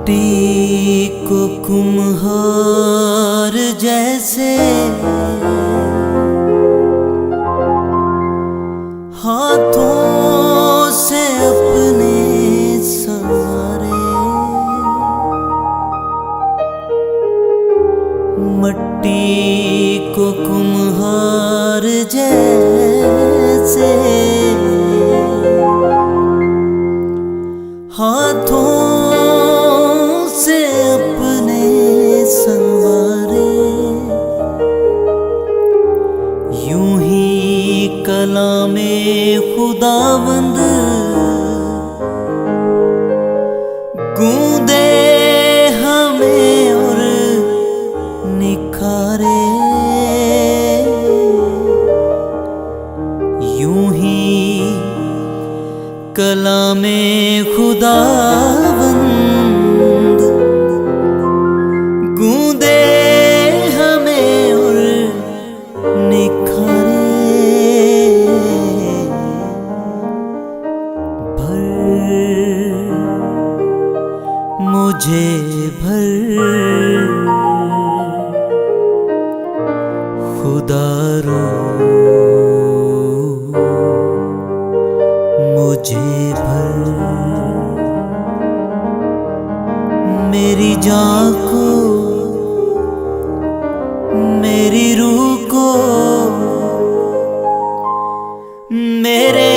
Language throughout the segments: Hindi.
मट्टी को कुम्हार जैसे हाथों से अपने संवारे, मट्टी को कुम्हार जैसे हाथों से अपने संवारे, यूं ही कलामे खुदावंद गूंदे हमें और निखारे, यूं ही कलामे खुदावंद गूंदे हमें और निखारे। भर मुझे भर खुदा रो मुझे भर, मेरी जान को मेरी रूह को मेरे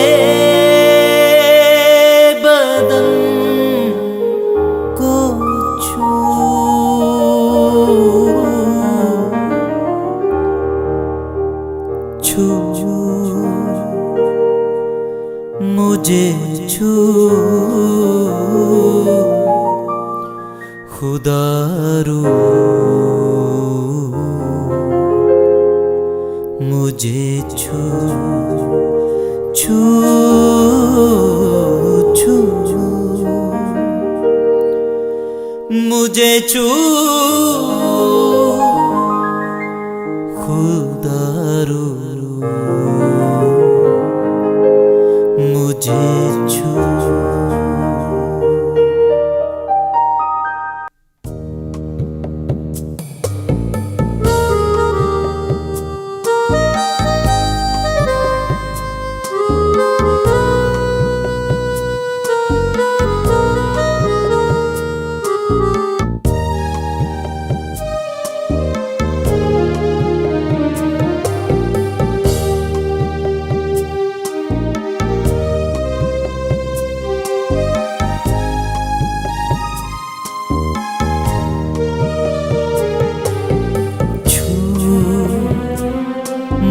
बदन को छू, छू मुझे छू खुदा रू मुझे छू, छू छू मुझे छू खुदा रू मुझे छू।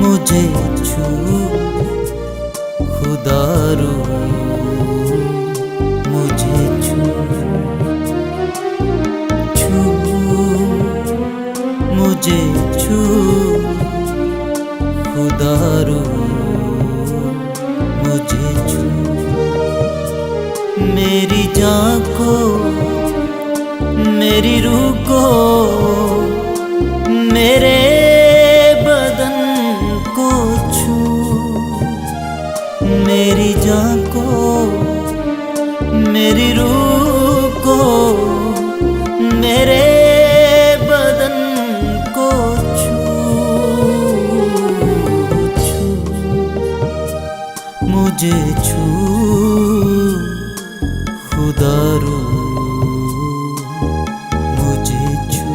मुझे छू खुदा रू मुझे छू, छू मुझे छू खुदा रू मुझे छू, मेरी जान को मेरी रूह को मेरे बदन को छू, मेरी जान को मेरी रूह को मेरे बदन को छू, छू मुझे छू खुदा रू मुझे छू।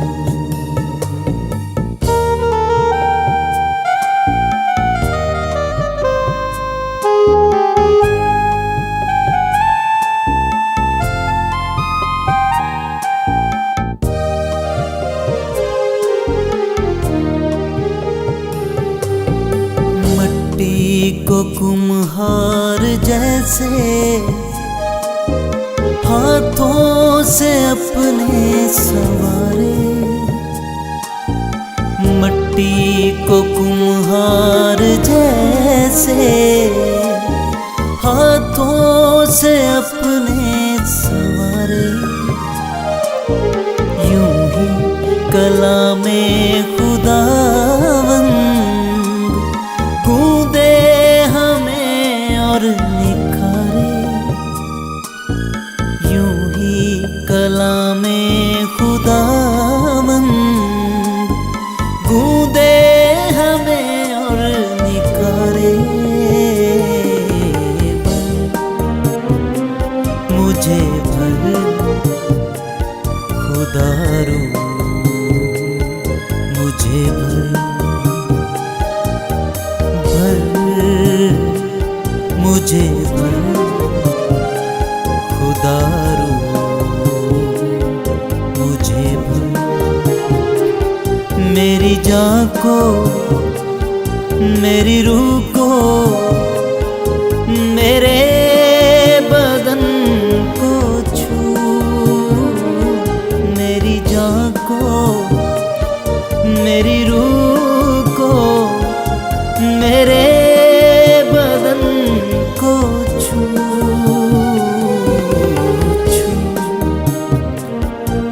मट्टी को कुम्हार जैसे हाथों से अपने संवारे, मट्टी को कुम्हार जैसे हाथों से अपने संवारे, यूं ही कलामे खुदावंद गूंदे हमें और निखारे, यूं ही कलामे मुझे भर मुझे भर खुदा रू मुझे भर मेरी जान को मेरी रूह को मेरे बदन को छू मेरी जान को मेरी रूह को मेरे बदन को छू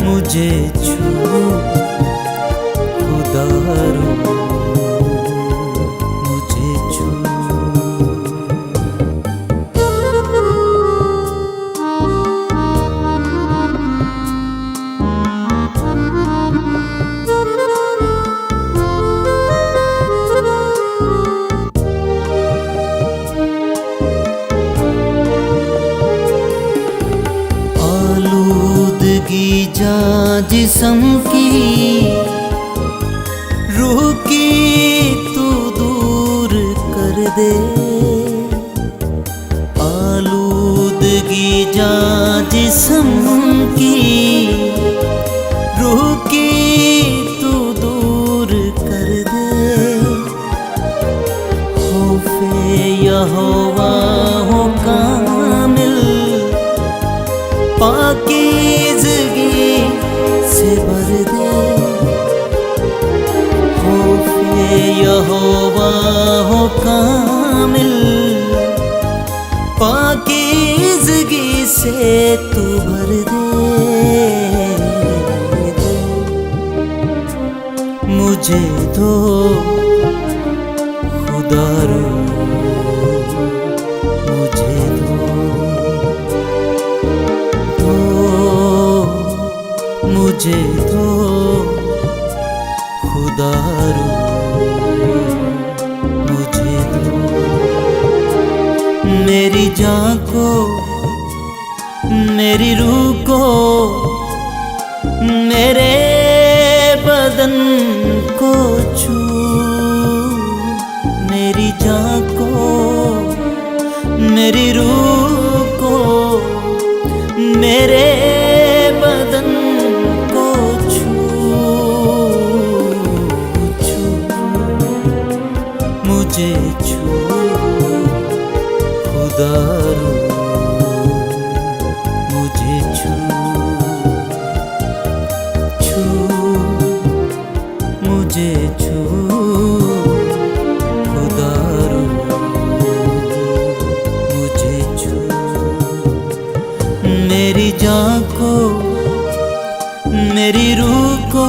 मुझे छू खुदा रू मुझे छू। आलूदगी जा जिस्म की रूह की तू दूर कर दे आलूदगी जा जिस्म की रूह की तू दूर कर दे खौफे यहोवा हो कामिल पाकीज़गी से भर दे खौफे यहोवा हो कामिल पाकीज़गी से तू भर दे मुझे दो खुदा रू मुझे मुझे दो खुदा रू मुझे दो मेरी जान को मेरी रूह को मेरे बदन को छू मेरी जान को मेरी रूह को मेरे बदन को छू मुझे छू खुदा रू मुझे छू मुझे छू खुदा रू मुझे छू मेरी जान को मेरी रूह को